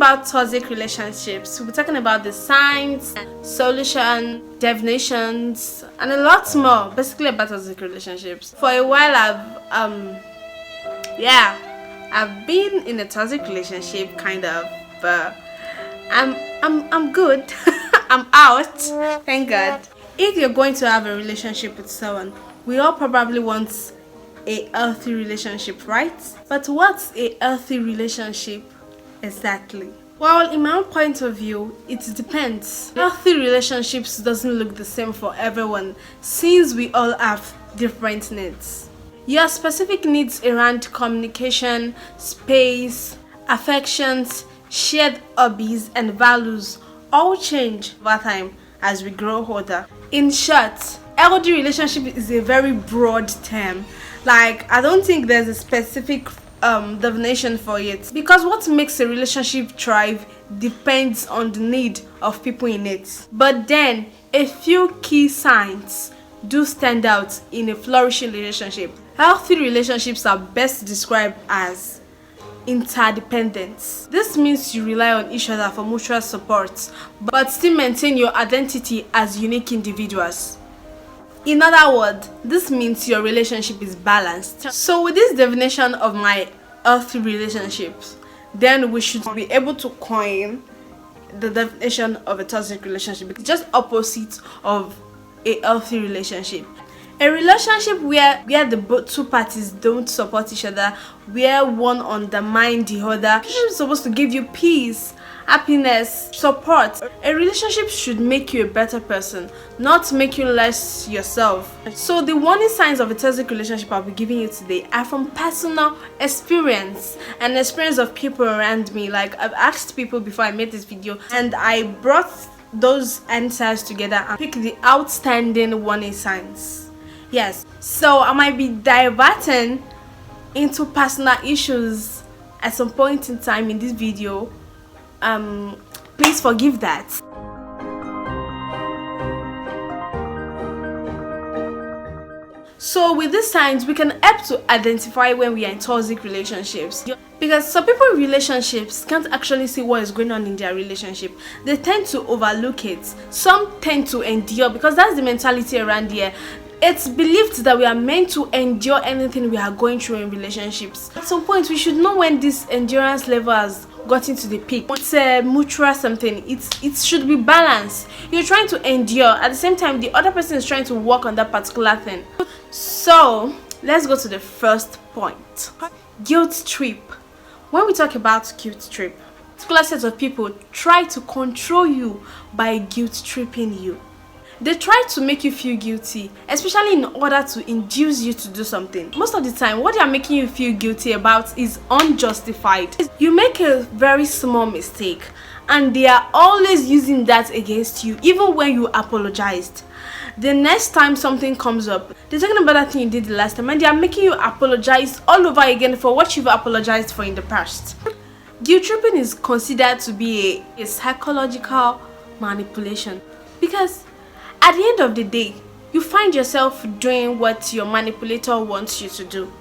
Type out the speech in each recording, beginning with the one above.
about toxic relationships, we'll be talking about the signs, solution, definitions, and a lot more, basically about toxic relationships. For a while I've been in a toxic relationship, kind of, but I'm good. I'm out, thank God. If you're going to have a relationship with someone, we all probably want a healthy relationship, right? But what's a healthy relationship exactly? Well, in my own point of view, it depends. Healthy relationships doesn't look the same for everyone, since we all have different needs. Your specific needs around communication, space, affections, shared hobbies, and values all change over time as we grow older. In short, healthy relationship is a very broad term. Like, I don't think there's a specific definition for it, because what makes a relationship thrive depends on the need of people in it. But then, a few key signs do stand out in a flourishing relationship. Healthy relationships are best described as interdependence. This means you rely on each other for mutual support, but still maintain your identity as unique individuals. In other words, this means your relationship is balanced. So with this definition of my healthy relationships, then we should be able to coin the definition of a toxic relationship. It's just opposite of a healthy relationship. A relationship where the two parties don't support each other, where one undermines the other. It's supposed to give you peace, happiness, support. A relationship should make you a better person, not make you less yourself. So the warning signs of a toxic relationship I'll be giving you today are from personal experience and experience of people around me. Like, I've asked people before I made this video, and I brought those answers together and picked the outstanding warning signs. Yes, so I might be diverting into personal issues at some point in time in this video. Please forgive that. So with these signs, we can help to identify when we are in toxic relationships, because some people in relationships can't actually see what is going on in their relationship. They tend to overlook it. Some tend to endure, because that's the mentality around here. It's believed that we are meant to endure anything we are going through in relationships. At some point, we should know when this endurance level has gotten to the peak. It's a mutual something. It should be balanced. You're trying to endure, at the same time the other person is trying to work on that particular thing. So let's go to the first point. Guilt trip. When we talk about guilt trip, a particular set of people try to control you by guilt tripping you. They try to make you feel guilty, especially in order to induce you to do something. Most of the time, what they are making you feel guilty about is unjustified. You make a very small mistake, and they are always using that against you, even when you apologized. The next time something comes up, they're talking about that thing you did the last time, and they are making you apologize all over again for what you've apologized for in the past. Guilt tripping is considered to be a psychological manipulation, because at the end of the day, you find yourself doing what your manipulator wants you to do.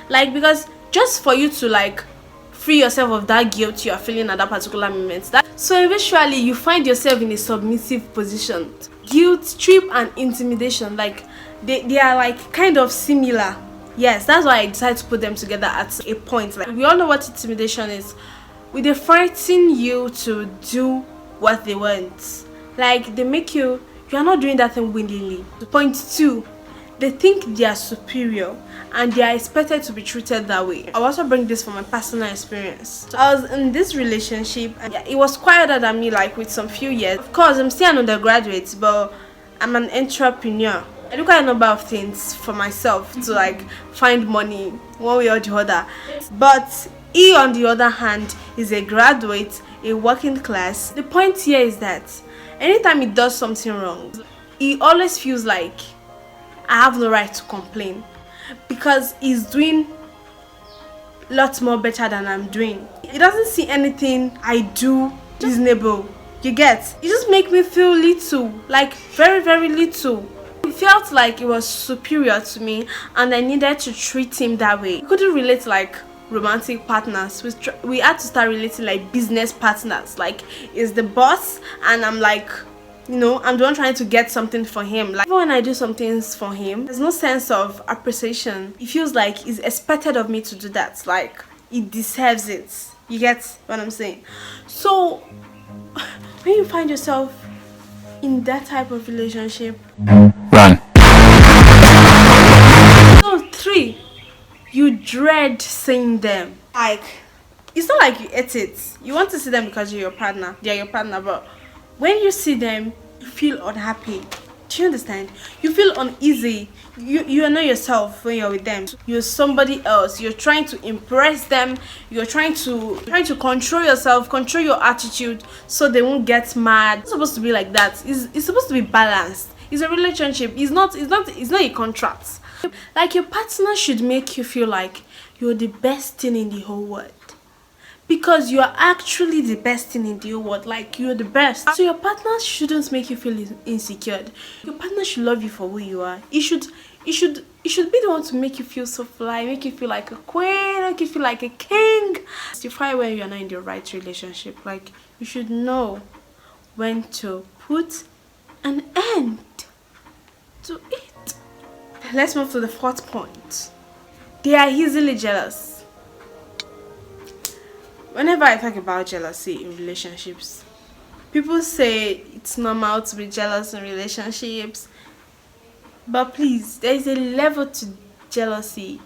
Like, because just for you to like free yourself of that guilt you are feeling at that particular moment. So eventually you find yourself in a submissive position. Guilt trip and intimidation, like they are like kind of similar. Yes, that's why I decided to put them together at a point. Like, we all know what intimidation is. They frighten you to do what they want. Like, they make you are not doing that thing willingly. Point 2, they think they are superior and they are expected to be treated that way. I'll also bring this from my personal experience. So I was in this relationship, and it was quite older than me, like with some few years. Of course, I'm still an undergraduate, but I'm an entrepreneur. I do quite a number of things for myself to like find money one way or the other. But he, on the other hand, is a graduate, a working class. The point here is that anytime he does something wrong, he always feels like I have no right to complain, because he's doing lots more better than I'm doing. He doesn't see anything I do reasonable. You get? It just make me feel little, like very, very little. It felt like he was superior to me and I needed to treat him that way. He couldn't relate like romantic partners. We had to start relating like business partners. Like, is the boss and I'm like, you know, I'm the one trying to get something for him. Like, even when I do some things for him, there's no sense of appreciation. It feels like it's expected of me to do that. Like, it deserves it. You get what I'm saying? So when you find yourself in that type of relationship, run. So 3, you dread seeing them. Like, it's not like you hate it. You want to see them because you're your partner. They're your partner, but when you see them, you feel unhappy. Do you understand? You feel uneasy. You are not yourself when you're with them. You're somebody else. You're trying to impress them. You're trying to control yourself, control your attitude, so they won't get mad. It's supposed to be like that. It's supposed to be balanced. It's a relationship. It's not a contract. Like, your partner should make you feel like you're the best thing in the whole world. Because you are actually the best thing in the whole world. Like, you're the best. So your partner shouldn't make you feel insecure. Your partner should love you for who you are. He should be the one to make you feel so fly, make you feel like a queen, make you feel like a king. Justify when you're not in the right relationship. Like, you should know when to put an end to it. Let's move to the 4th point. They are easily jealous. Whenever I talk about jealousy in relationships, people say it's normal to be jealous in relationships. But please, there is a level to jealousy.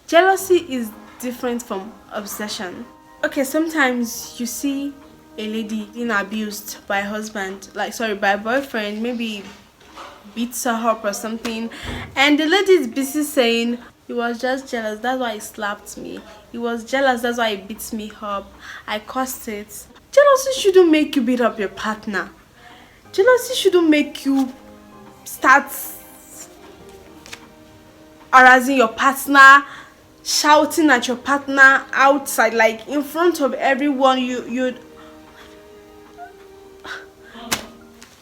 Jealousy is different from obsession. Okay, sometimes you see a lady being abused by a husband, by a boyfriend, maybe beats her up or something, and the lady is busy saying, he was just jealous, that's why he slapped me. He was jealous, that's why he beats me up. I caused it. Jealousy shouldn't make you beat up your partner. Jealousy shouldn't make you start harassing your partner, shouting at your partner outside, like in front of everyone.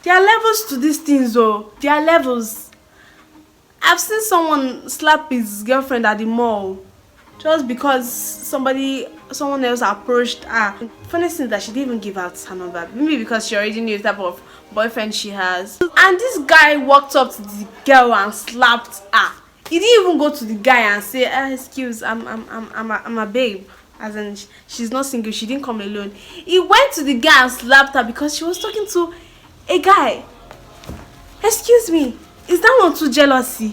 There are levels to these things though. There are levels. I've seen someone slap his girlfriend at the mall just because someone else approached her. Funny thing is that she didn't even give out her number. Maybe because she already knew the type of boyfriend she has. And this guy walked up to the girl and slapped her. He didn't even go to the guy and say, excuse, I'm a babe. As in, she's not single, she didn't come alone. He went to the guy and slapped her because she was talking to a guy. Excuse me, is that one too jealousy?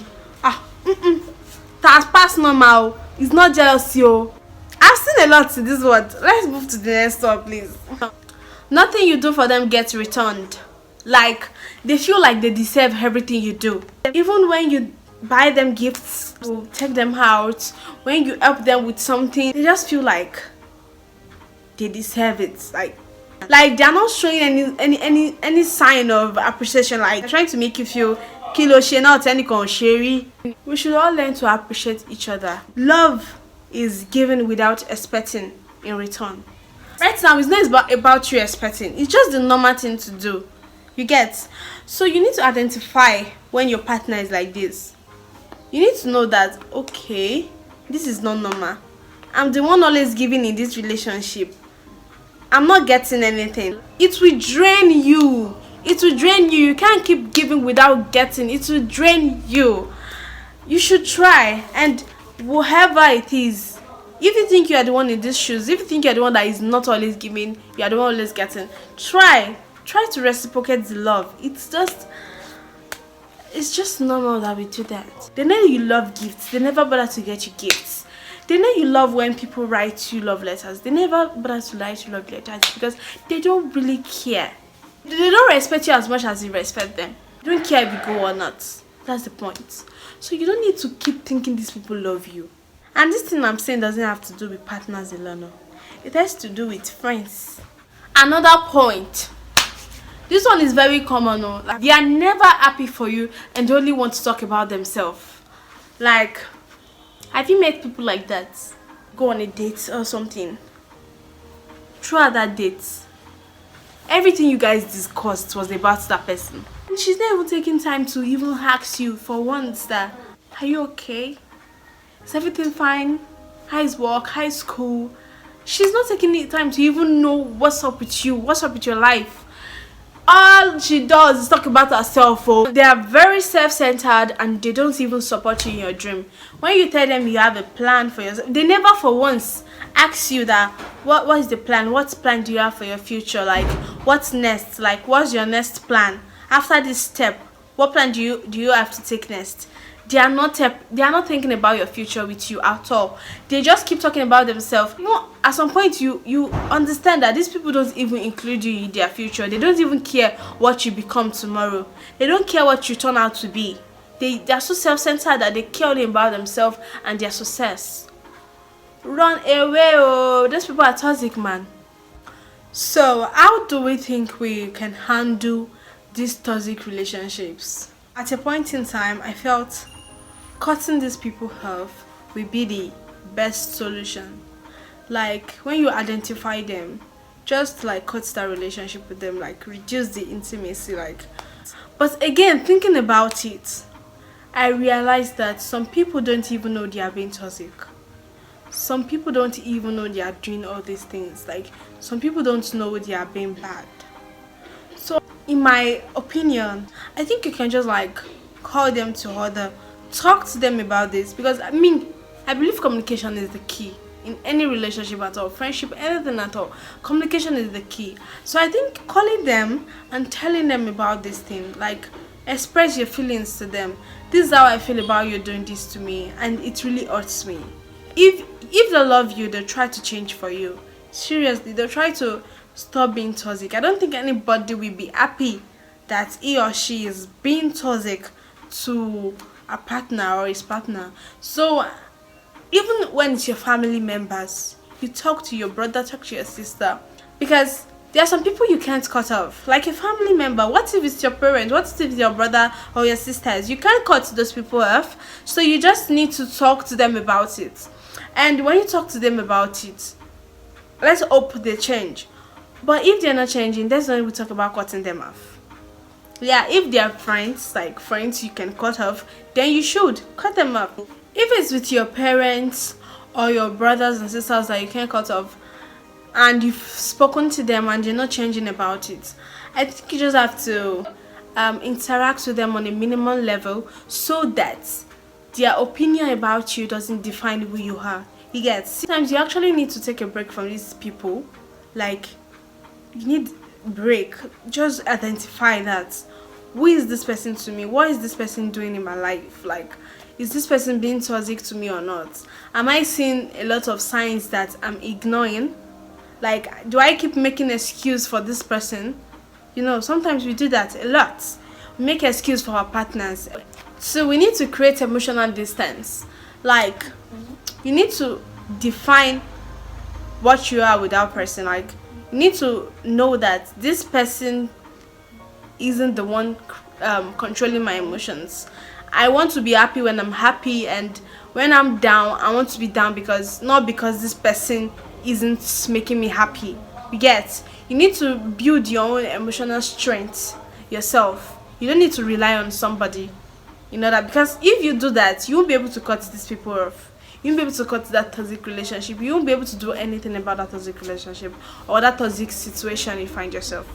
That's past normal. It's not jealousy. Oh, I've seen a lot to this word. Let's move to the next one, please. Nothing you do for them gets returned. Like, they feel like they deserve everything you do. Even when you buy them gifts, you take them out, when you help them with something, they just feel like they deserve it. Like they're not showing any sign of appreciation. Like, they're trying to make you feel kilo she not any sherry. We should all learn to appreciate each other. Love is given without expecting in return. Right now, it's not about you expecting. It's just the normal thing to do. You get? So you need to identify when your partner is like this. You need to know that, okay, this is not normal. I'm the one always giving in this relationship. I'm not getting anything. It will drain you. It will drain you. You can't keep giving without getting. It will drain you. You should try, and whoever it is, if you think you are the one in these shoes, if you think you are the one that is not always giving, you are the one always getting, try to reciprocate the love. It's just normal that we do that. They know you love gifts. They never bother to get you gifts. They know you love when people write you love letters. They never bother to write you love letters because they don't really care. They don't respect you as much as you respect them. They don't care if you go or not. That's the point. So you don't need to keep thinking these people love you. And this thing I'm saying doesn't have to do with partners alone. No. It has to do with friends. Another point. This one is very common. No? Like, they are never happy for you and they only want to talk about themselves. Like, have you met people like that? Go on a date or something. Throughout that date, everything you guys discussed was about that person. And she's not even taking time to even ask you for once that, are you okay? Is everything fine? how's work, how's school. She's not taking the time to even know what's up with you, what's up with your life. All she does is talk about herself. Oh, they are very self-centered and they don't even support you in your dream. When you tell them you have a plan for yourself, they never for once ask you that what is the plan, what plan do you have for your future, like what's next, like what's your next plan after this step, what plan do you have to take next. They are not thinking about your future with you at all. They just keep talking about themselves. You know, at some point you understand that these people don't even include you in their future. They don't even care what you become tomorrow. They don't care what you turn out to be. They are so self-centered that they care only about themselves and their success. Run away, oh, those people are toxic, man. So how do we think we can handle these toxic relationships? At a point in time, I felt cutting these people off will be the best solution. Like when you identify them, just like cut that relationship with them, like reduce the intimacy, like. But again, thinking about it, I realized that some people don't even know they are being toxic. Some people don't even know they are doing all these things. Like some people don't know they are being bad. So in my opinion, I think you can just like call them to order, talk to them about this, because I believe communication is the key in any relationship at all, friendship, anything at all. Communication is the key. So I think calling them and telling them about this thing, like express your feelings to them. This is how I feel about you doing this to me and it really hurts me. If they love you, they'll try to change for you. Seriously, they'll try to stop being toxic. I don't think anybody will be happy that he or she is being toxic to a partner or his partner. So even when it's your family members, you talk to your brother, talk to your sister, because there are some people you can't cut off. Like a family member, what if it's your parents, what if it's your brother or your sisters? You can't cut those people off, so you just need to talk to them about it. And when you talk to them about it, let's hope they change. But if they're not changing, that's when we talk about cutting them off. Yeah, if they're friends, like friends you can cut off, then you should cut them off. If it's with your parents or your brothers and sisters that you can't cut off, and you've spoken to them and they're not changing about it, I think you just have to interact with them on a minimum level so that their opinion about you doesn't define who you are. You get, sometimes you actually need to take a break from these people. Like, you need a break. Just identify that. Who is this person to me? What is this person doing in my life? Like, is this person being toxic to me or not? Am I seeing a lot of signs that I'm ignoring? Like, do I keep making excuse for this person? You know, sometimes we do that a lot. We make excuse for our partners. So we need to create emotional distance. Like, you need to define what you are with that person. Like, you need to know that this person isn't the one controlling my emotions. I want to be happy when I'm happy, and when I'm down, I want to be down not because this person isn't making me happy. You get? You need to build your own emotional strength yourself. You don't need to rely on somebody. You know that, because if you do that, you won't be able to cut these people off. You won't be able to cut that toxic relationship. You won't be able to do anything about that toxic relationship or that toxic situation you find yourself.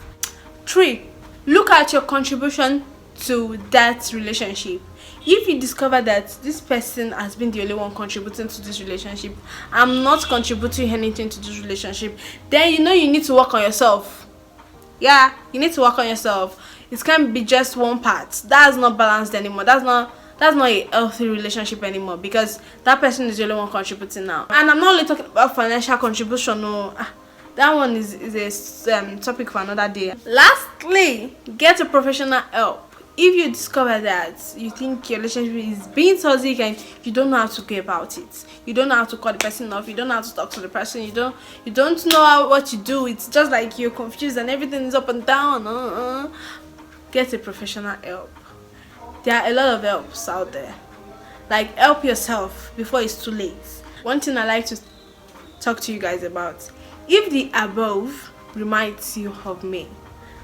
3. Look at your contribution to that relationship. If you discover that this person has been the only one contributing to this relationship, I'm not contributing anything to this relationship, then you know you need to work on yourself. Yeah, you need to work on yourself. It can't be just one part. That's not balanced anymore. That's not a healthy relationship anymore, because that person is the only one contributing now. And I'm not only talking about financial contribution. No, that one is a topic for another day. Lastly, get a professional help. If you discover that you think your relationship is being toxic and you don't know how to go about it, you don't know how to call the person off, you don't know how to talk to the person, you don't know what you do, it's just like you're confused and everything is up and down, get a professional help. There are a lot of helps out there. Like, help yourself before it's too late. One thing I like to talk to you guys about: if the above reminds you of me,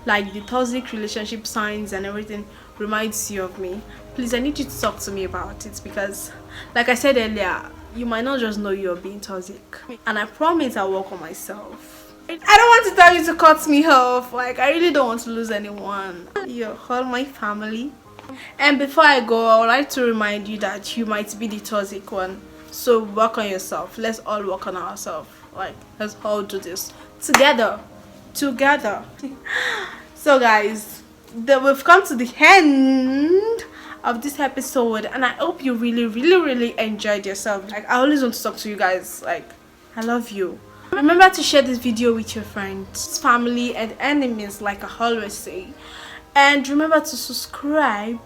like the toxic relationship signs and everything reminds you of me, please, I need you to talk to me about it, because like I said earlier, you might not just know you're being toxic. And I promise I'll work on myself. I don't want to tell you to cut me off. Like, I really don't want to lose anyone. You're all my family. And before I go, I would like to remind you that you might be the toxic one. So work on yourself. Let's all work on ourselves. Like, let's all do this together. So guys, we've come to the end of this episode, and I hope you really enjoyed yourself. Like, I always want to talk to you guys. Like, I love you. Remember to share this video with your friends, family, and enemies, like I always say. And remember to subscribe.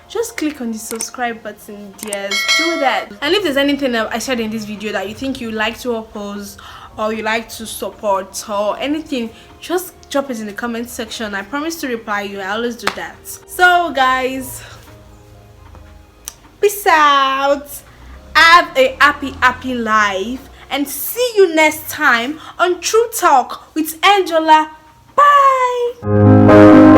Just click on the subscribe button. Yes, do that. And if there's anything that I said in this video that you think you like to oppose, or you like to support, or anything, just drop it in the comment section. I promise to reply you. I always do that. So guys, peace out. Have a happy life, and see you next time on True Talk with Angela. Bye.